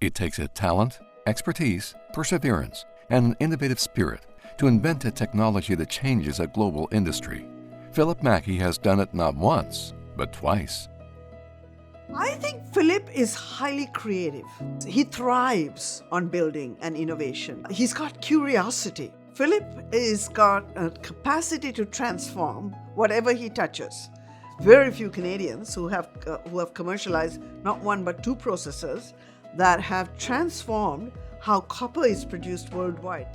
It takes a talent, expertise, perseverance, and an innovative spirit to invent a technology that changes a global industry. Phillip Mackey has done it not once, but twice. I think Phillip is highly creative. He thrives on building and innovation. He's got curiosity. Phillip has got a capacity to transform whatever he touches. Very few Canadians who have commercialized not one but two processes that have transformed how copper is produced worldwide.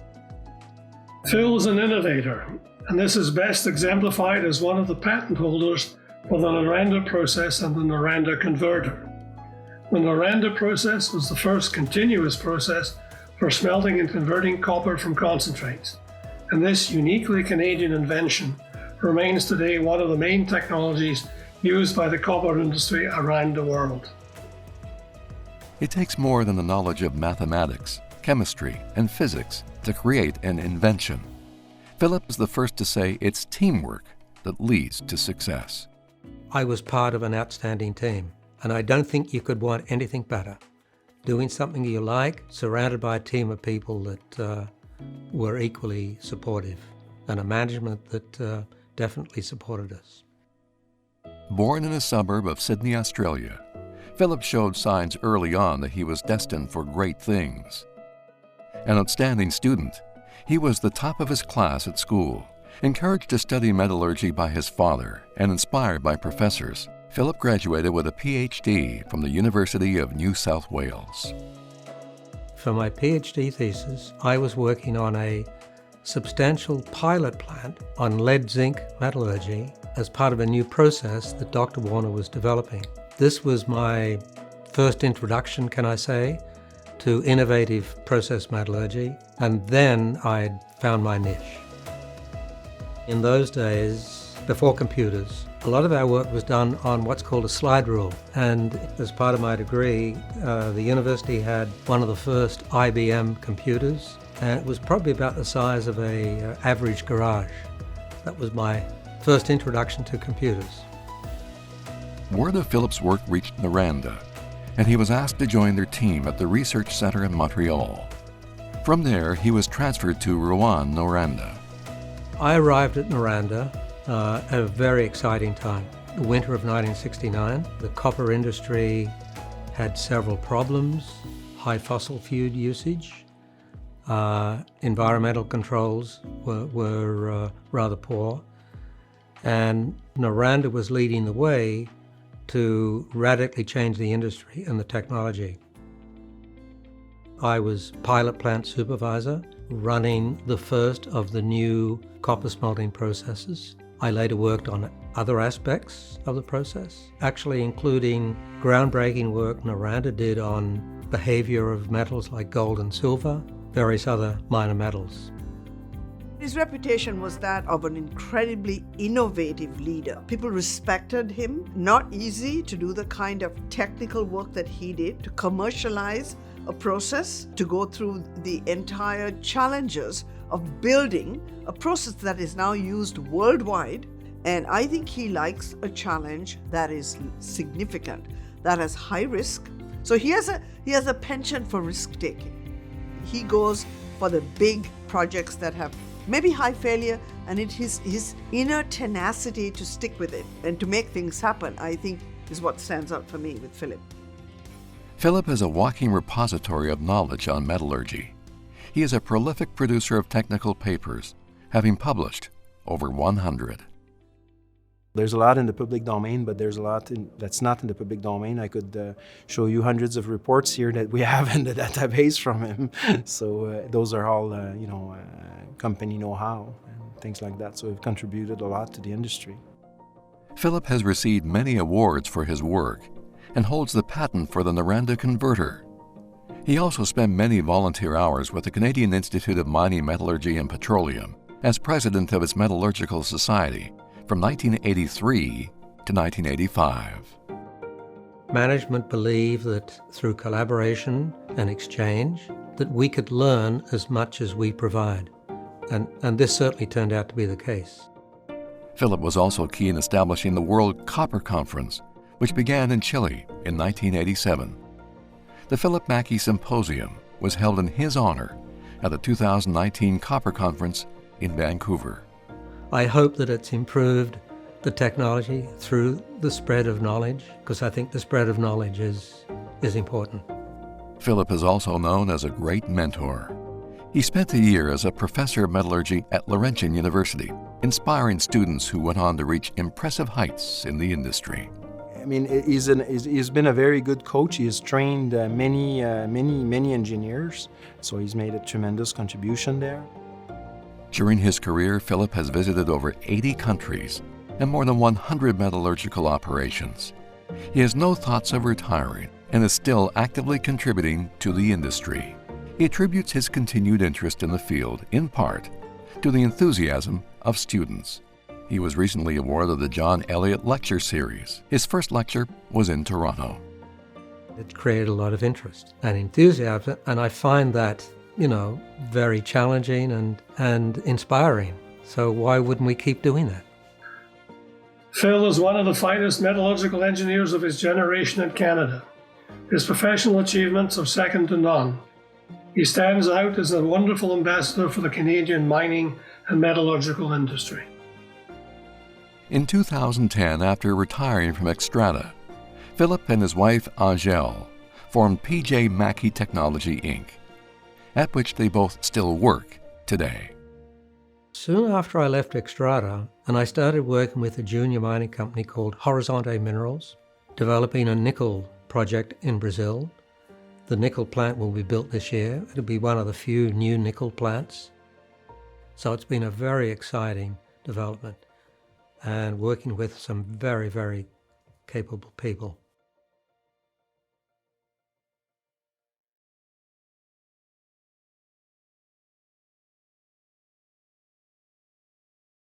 Phil is an innovator, and this is best exemplified as one of the patent holders for the Noranda process and the Noranda converter. The Noranda process was the first continuous process for smelting and converting copper from concentrates, and this uniquely Canadian invention remains today one of the main technologies used by the copper industry around the world. It takes more than the knowledge of mathematics, chemistry, and physics to create an invention. Phillip is the first to say it's teamwork that leads to success. I was part of an outstanding team, and I don't think you could want anything better. Doing something you like, surrounded by a team of people that were equally supportive, and a management that definitely supported us. Born in a suburb of Sydney, Australia, Phillip showed signs early on that he was destined for great things. An outstanding student, he was the top of his class at school. Encouraged to study metallurgy by his father and inspired by professors, Phillip graduated with a PhD from the University of New South Wales. For my PhD thesis, I was working on a substantial pilot plant on lead-zinc metallurgy as part of a new process that Dr. Warner was developing. This was my first introduction, can I say, to innovative process metallurgy, and then I found my niche. In those days, before computers, a lot of our work was done on what's called a slide rule. And as part of my degree, the university had one of the first IBM computers, and it was probably about the size of an average garage. That was my first introduction to computers. Word of Phillip's work reached Noranda, and he was asked to join their team at the Research Center in Montreal. From there, he was transferred to Rouen, Noranda. I arrived at Noranda at a very exciting time. The winter of 1969, the copper industry had several problems: high fossil fuel usage, environmental controls were rather poor, and Noranda was leading the way to radically change the industry and the technology. I was pilot plant supervisor, running the first of the new copper smelting processes. I later worked on other aspects of the process, actually including groundbreaking work Noranda did on behavior of metals like gold and silver, various other minor metals. His reputation was that of an incredibly innovative leader. People respected him. Not easy to do the kind of technical work that he did, to commercialize a process, to go through the entire challenges of building a process that is now used worldwide. And I think he likes a challenge that is significant, that has high risk. So he has a penchant for risk taking. He goes for the big projects that have maybe high failure, and his inner tenacity to stick with it and to make things happen, I think, is what stands out for me with Phillip. Phillip is a walking repository of knowledge on metallurgy. He is a prolific producer of technical papers, having published over 100. There's a lot in the public domain, but there's a lot that's not in the public domain. I could show you hundreds of reports here that we have in the database from him. So those are all, company know-how and things like that. So we've contributed a lot to the industry. Phillip has received many awards for his work and holds the patent for the Noranda converter. He also spent many volunteer hours with the Canadian Institute of Mining, Metallurgy and Petroleum as president of its Metallurgical Society from 1983 to 1985. Management believed that through collaboration and exchange that we could learn as much as we provide. And this certainly turned out to be the case. Phillip was also key in establishing the World Copper Conference, which began in Chile in 1987. The Phillip Mackey Symposium was held in his honor at the 2019 Copper Conference in Vancouver. I hope that it's improved the technology through the spread of knowledge, because I think the spread of knowledge is important. Phillip is also known as a great mentor. He spent a year as a professor of metallurgy at Laurentian University, inspiring students who went on to reach impressive heights in the industry. I mean, he's been a very good coach. He has trained many engineers, so he's made a tremendous contribution there. During his career, Phillip has visited over 80 countries and more than 100 metallurgical operations. He has no thoughts of retiring and is still actively contributing to the industry. He attributes his continued interest in the field, in part, to the enthusiasm of students. He was recently awarded the John Elliott Lecture Series. His first lecture was in Toronto. It created a lot of interest and enthusiasm, and I find that, very challenging and inspiring. So why wouldn't we keep doing that? Phil is one of the finest metallurgical engineers of his generation in Canada. His professional achievements are second to none. He stands out as a wonderful ambassador for the Canadian mining and metallurgical industry. In 2010, after retiring from Xstrata, Phillip and his wife Angèle formed PJ Mackey Technology Inc., at which they both still work today. Soon after I left Xstrata, and I started working with a junior mining company called Horizonte Minerals, developing a nickel project in Brazil. The nickel plant will be built this year. It'll be one of the few new nickel plants. So it's been a very exciting development and working with some very, very capable people.